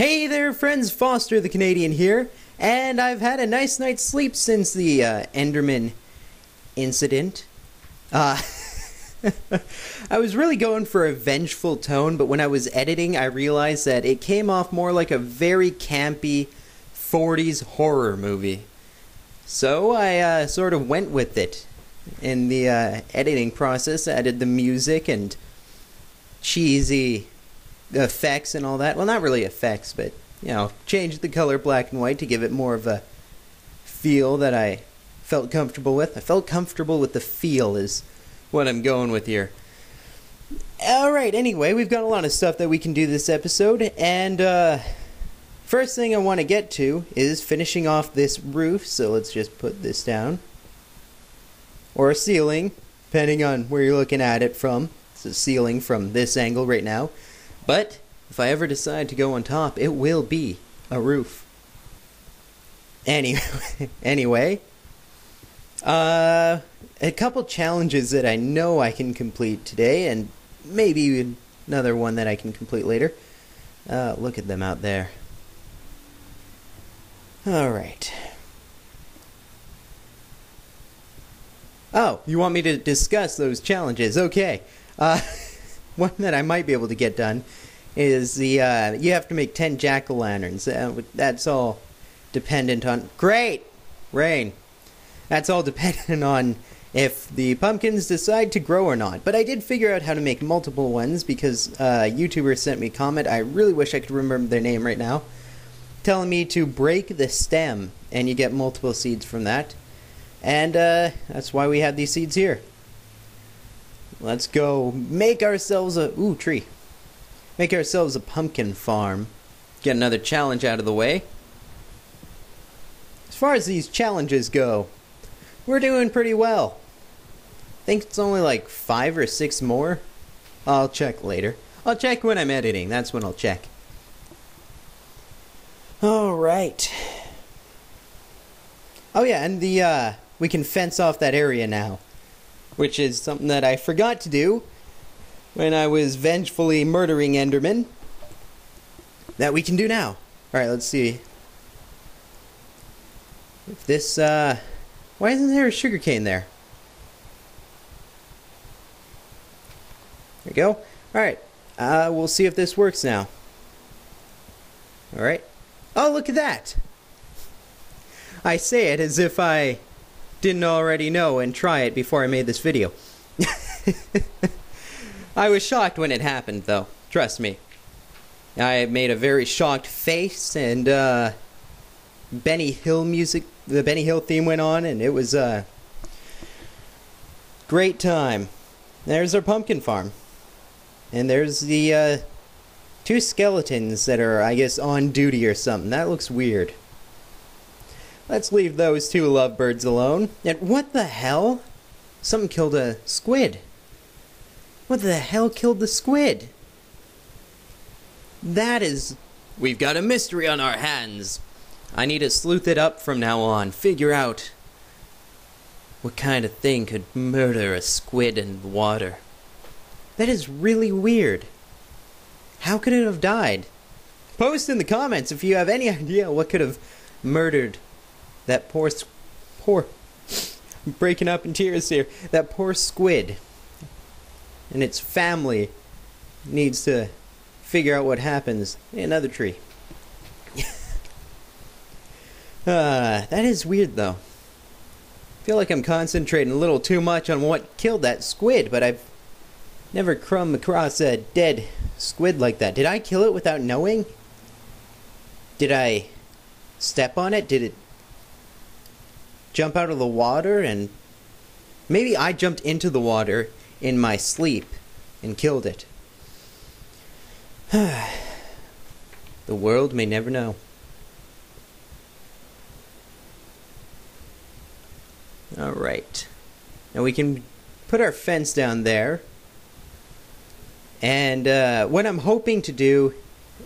Hey there friends, Foster the Canadian here, and I've had a nice night's sleep since the Enderman incident. I was really going for a vengeful tone, but when I was editing I realized that it came off more like a very campy 40s horror movie. So I sort of went with it in the editing process. I added the music and cheesy effects and all that. Well, not really effects, but, you know, changed the color black and white to give it more of a feel that I felt comfortable with. I felt comfortable with the feel is what I'm going with here. Alright, anyway, we've got a lot of stuff that we can do this episode, and first thing I want to get to is finishing off this roof, so let's just put this down. Or a ceiling, depending on where you're looking at it from. It's a ceiling from this angle right now. But if I ever decide to go on top, it will be a roof. Anyway, a couple challenges that I know I can complete today, and maybe another one that I can complete later. Look at them out there. Alright. Oh, you want me to discuss those challenges? Okay. One that I might be able to get done is the, you have to make 10 jack-o'-lanterns. That's all dependent on... Great! Rain. That's all dependent on if the pumpkins decide to grow or not. But I did figure out how to make multiple ones because a YouTuber sent me a comment. I really wish I could remember their name right now. Telling me to break the stem, and you get multiple seeds from that. And that's why we have these seeds here. Let's go make ourselves a... Ooh, tree. Make ourselves a pumpkin farm. Get another challenge out of the way. As far as these challenges go, we're doing pretty well. I think it's only like 5 or 6 more. I'll check later. I'll check when I'm editing. That's when I'll check. Alright. Oh yeah, and the, we can fence off that area now. Which is something that I forgot to do when I was vengefully murdering Endermen. That we can do now. Alright, let's see. If this, why isn't there a sugarcane there? There we go. Alright, we'll see if this works now. Alright. Oh, look at that! I say it as if I didn't already know and try it before I made this video. I was shocked when it happened, though. Trust me. I made a very shocked face, and Benny Hill music, the Benny Hill theme went on, and it was a great time. There's our pumpkin farm. And there's the 2 skeletons that are, I guess, on duty or something. That looks weird. Let's leave those 2 lovebirds alone. And what the hell? Something killed a squid. What the hell killed the squid? That is... We've got a mystery on our hands. I need to sleuth it up from now on. Figure out what kind of thing could murder a squid in the water. That is really weird. How could it have died? Post in the comments if you have any idea what could have murdered that poor, I'm breaking up in tears here. That poor squid. And its family needs to figure out what happens. Hey, another tree. That is weird though. I feel like I'm concentrating a little too much on what killed that squid, but I've never come across a dead squid like that. Did I kill it without knowing? Did I step on it? Did it jump out of the water? And maybe I jumped into the water in my sleep and killed it. The world may never know. Alright. Now we can put our fence down there. And what I'm hoping to do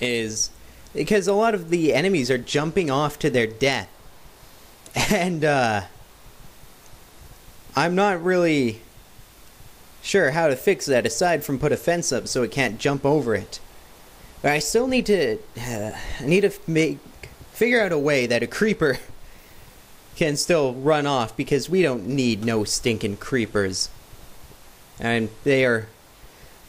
is, because a lot of the enemies are jumping off to their death, and I'm not really sure how to fix that aside from put a fence up so it can't jump over it. But I still need to, figure out a way that a creeper can still run off, because we don't need no stinking creepers. And they are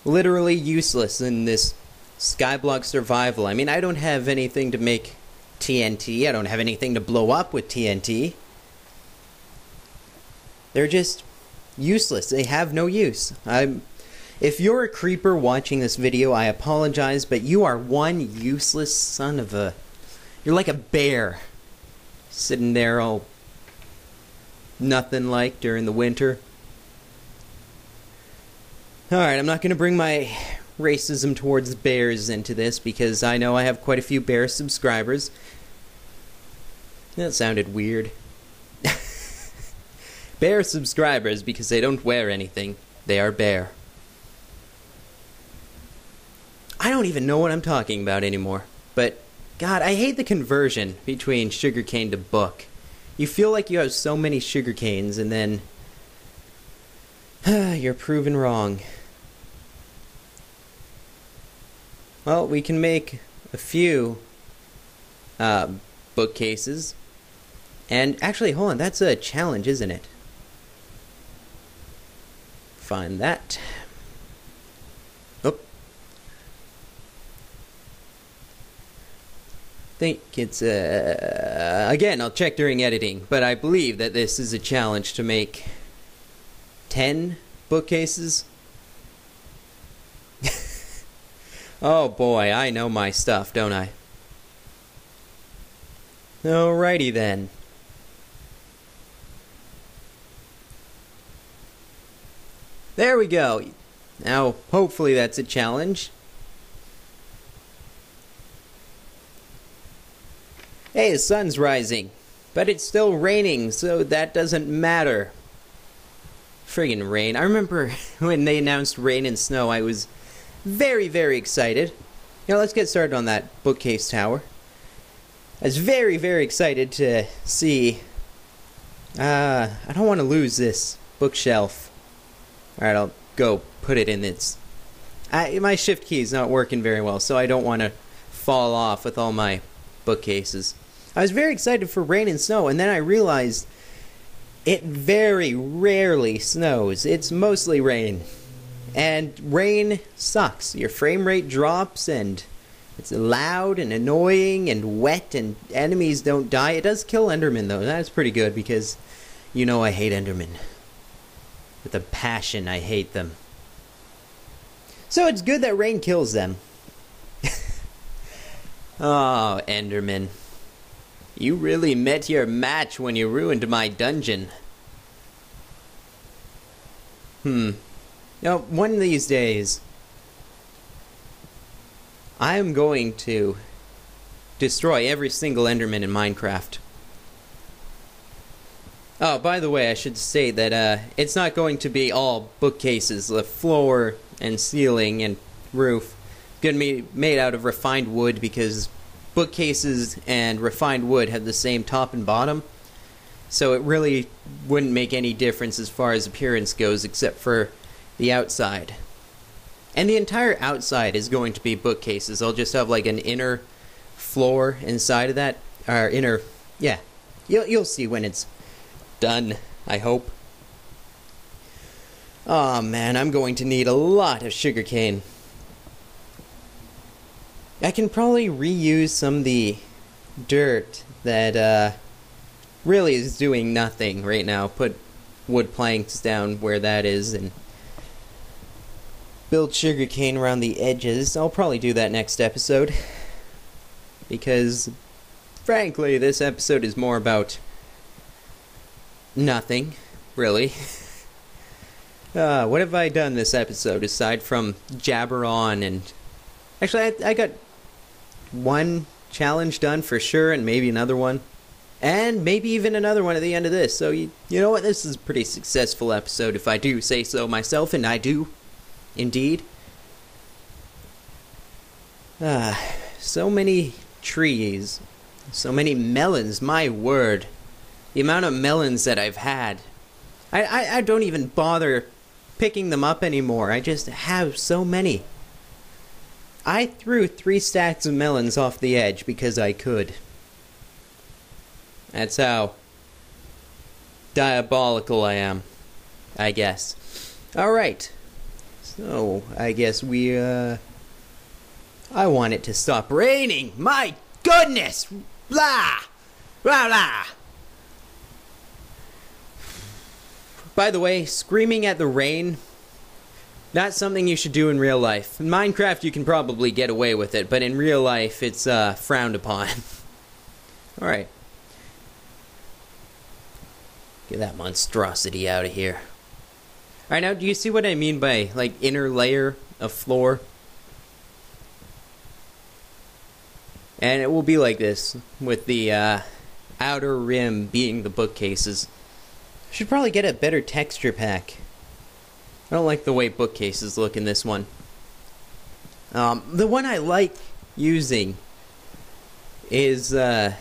literally useless in this SkyBlock Survival. I mean, I don't have anything to make TNT. I don't have anything to blow up with TNT. They're just useless. They have no use. If you're a creeper watching this video, I apologize, but you are one useless son of a... You're like a bear, sitting there all nothing like during the winter. Alright, I'm not going to bring my racism towards bears into this, because I know I have quite a few bear subscribers. That sounded weird. Bear subscribers, because they don't wear anything. They are bear. I don't even know what I'm talking about anymore. But, God, I hate the conversion between sugarcane to book. You feel like you have so many sugarcanes, and then... you're proven wrong. Well, we can make a few bookcases. And actually, hold on, that's a challenge, isn't it? Find that. Oh. Think it's, again, I'll check during editing, but I believe that this is a challenge to make 10 bookcases. Oh boy, I know my stuff, don't I? Alrighty then. There we go. Now, hopefully that's a challenge. Hey, the sun's rising, but it's still raining, so that doesn't matter. Friggin' rain. I remember when they announced rain and snow, I was very, very excited. Now, let's get started on that bookcase tower. I was very, very excited to see... I don't want to lose this bookshelf. Alright, I'll go put it in its... my shift key is not working very well, so I don't want to fall off with all my bookcases. I was very excited for rain and snow, and then I realized it very rarely snows. It's mostly rain. And rain sucks. Your frame rate drops, and it's loud and annoying and wet, and enemies don't die. It does kill Endermen, though. That's pretty good, because you know I hate Endermen. With a passion, I hate them. So it's good that rain kills them. Oh, Enderman. You really met your match when you ruined my dungeon. Now, one of these days, I am going to destroy every single Enderman in Minecraft. Oh, by the way, I should say that it's not going to be all bookcases. The floor and ceiling and roof going to be made out of refined wood, because bookcases and refined wood have the same top and bottom. So it really wouldn't make any difference as far as appearance goes, except for the outside. And the entire outside is going to be bookcases. I'll just have like an inner floor inside of that, or inner, yeah. You'll see when it's done, I hope. Oh man, I'm going to need a lot of sugarcane. I can probably reuse some of the dirt that really is doing nothing right now. Put wood planks down where that is and build sugarcane around the edges. I'll probably do that next episode, because frankly this episode is more about nothing, really. What have I done this episode aside from jabber on? And actually I got one challenge done for sure, and maybe another one, and maybe even another one at the end of this. So you know what, this is a pretty successful episode if I do say so myself, and I do indeed. So many trees, so many melons, my word. The amount of melons that I've had, I don't even bother picking them up anymore. I just have so many. I threw 3 stacks of melons off the edge because I could. That's how diabolical I am, I guess. Alright. So, I guess we, I want it to stop raining! My goodness! Blah! Blah blah! By the way, screaming at the rain, not something you should do in real life. In Minecraft, you can probably get away with it, but in real life, it's frowned upon. Alright. Get that monstrosity out of here. Alright, now, do you see what I mean by, like, inner layer of floor? And it will be like this, with the outer rim being the bookcases. Should probably get a better texture pack. I don't like the way bookcases look in this one. The one I like using is, the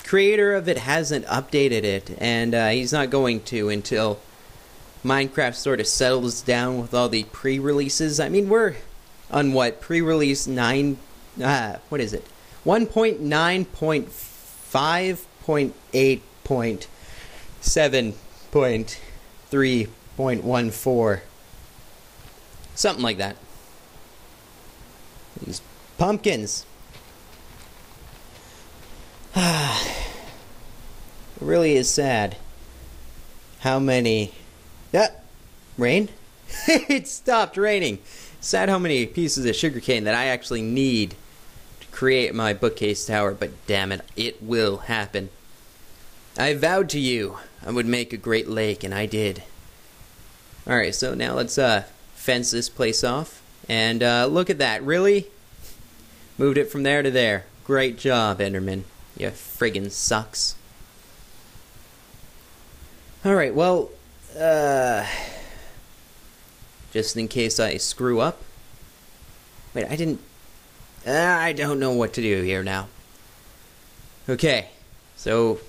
creator of it hasn't updated it, and he's not going to until Minecraft sort of settles down with all the pre-releases. I mean, we're on what? Pre-release 9, what is it? 1.9.5.8.7.3.14. Something like that. These pumpkins. It really is sad how many... rain? It stopped raining. Sad how many pieces of sugarcane that I actually need to create my bookcase tower, but damn it, it will happen. I vowed to you I would make a great lake, and I did. Alright, so now let's fence this place off. And look at that, really? Moved it from there to there. Great job, Enderman. You friggin' sucks. Alright, well, just in case I screw up. Wait, I didn't... I don't know what to do here now. Okay, so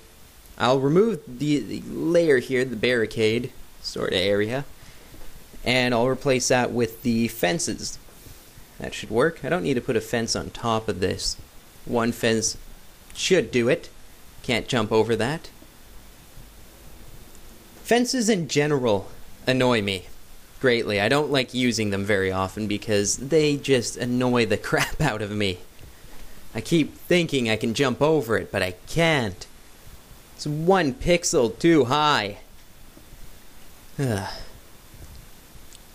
I'll remove the layer here, the barricade sort of area, and I'll replace that with the fences. That should work. I don't need to put a fence on top of this. One fence should do it. Can't jump over that. Fences in general annoy me greatly. I don't like using them very often because they just annoy the crap out of me. I keep thinking I can jump over it, but I can't. It's 1 pixel too high.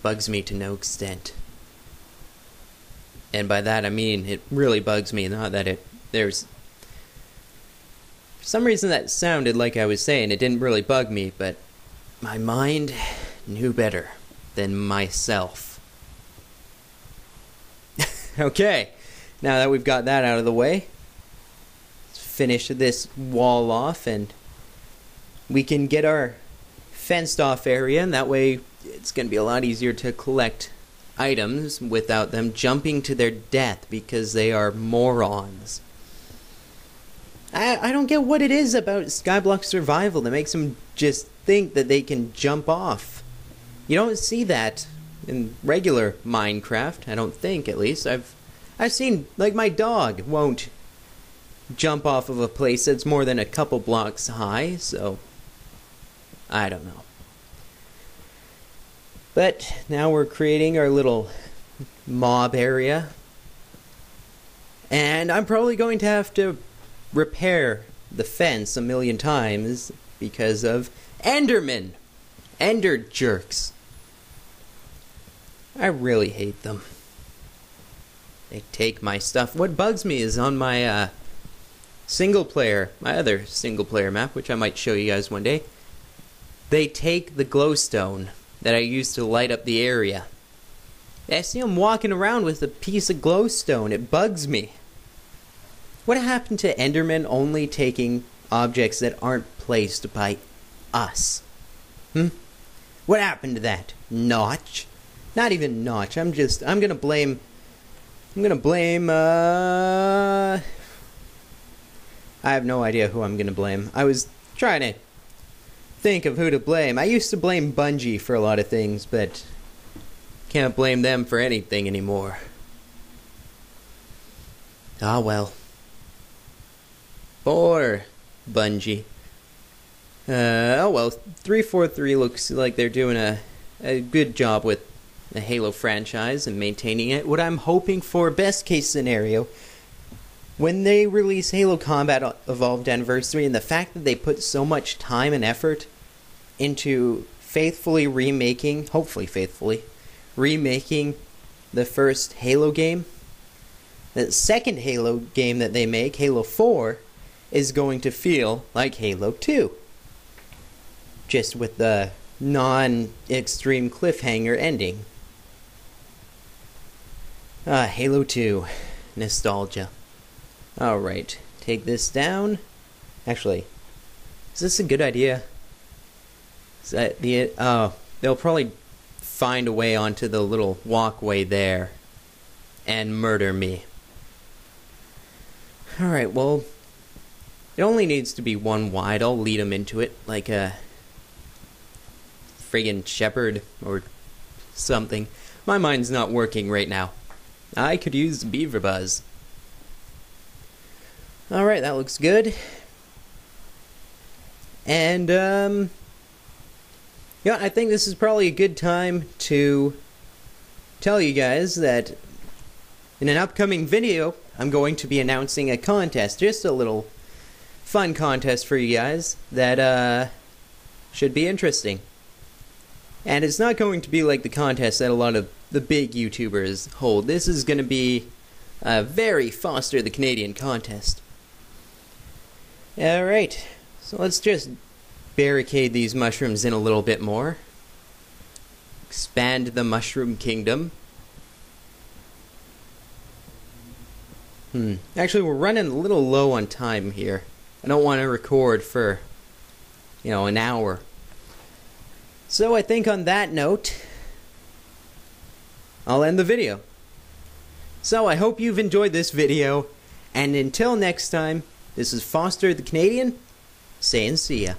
Bugs me to no extent. And by that I mean it really bugs me, not that there's... For some reason that sounded like I was saying it didn't really bug me, but my mind knew better than myself. Okay, now that we've got that out of the way, let's finish this wall off and we can get our fenced off area, and that way it's going to be a lot easier to collect items without them jumping to their death because they are morons. I don't get what it is about SkyBlock Survival that makes them just think that they can jump off. You don't see that in regular Minecraft, I don't think, at least. I've seen, like, my dog won't jump off of a place that's more than a couple blocks high, so I don't know. But now we're creating our little mob area, and I'm probably going to have to repair the fence a million times because of Endermen. Ender jerks. I really hate them. They take my stuff. What bugs me is on my my other single player map, which I might show you guys one day, they take the glowstone that I used to light up the area. I see them walking around with a piece of glowstone. It bugs me. What happened to Endermen only taking objects that aren't placed by us? What happened to that? Notch? Not even Notch. I'm gonna blame I have no idea who I'm gonna blame. I was trying to think of who to blame. I used to blame Bungie for a lot of things, but Can't blame them for anything anymore. Ah well. Poor Bungie. Oh well, 343 looks like they're doing a good job with the Halo franchise and maintaining it. What I'm hoping for, best case scenario, when they release Halo Combat Evolved Anniversary, and the fact that they put so much time and effort into faithfully remaking, hopefully faithfully, remaking the first Halo game, the second Halo game that they make, Halo 4, is going to feel like Halo 2. Just with the non-extreme cliffhanger ending. Halo 2. Nostalgia. Alright, take this down. Actually, is this a good idea? Is that the... they'll probably find a way onto the little walkway there and murder me. Alright, well, it only needs to be one wide. I'll lead them into it like a friggin' shepherd or something. My mind's not working right now. I could use the beaver buzz. Alright, that looks good. And, yeah, I think this is probably a good time to tell you guys that in an upcoming video, I'm going to be announcing a contest. Just a little fun contest for you guys that, should be interesting. And it's not going to be like the contest that a lot of the big YouTubers hold. This is going to be a very Foster the Canadian contest. Alright, so let's just barricade these mushrooms in a little bit more. Expand the mushroom kingdom. Actually, we're running a little low on time here. I don't want to record for, an hour. So I think on that note, I'll end the video. So I hope you've enjoyed this video, and until next time, this is Foster the Canadian, saying see ya.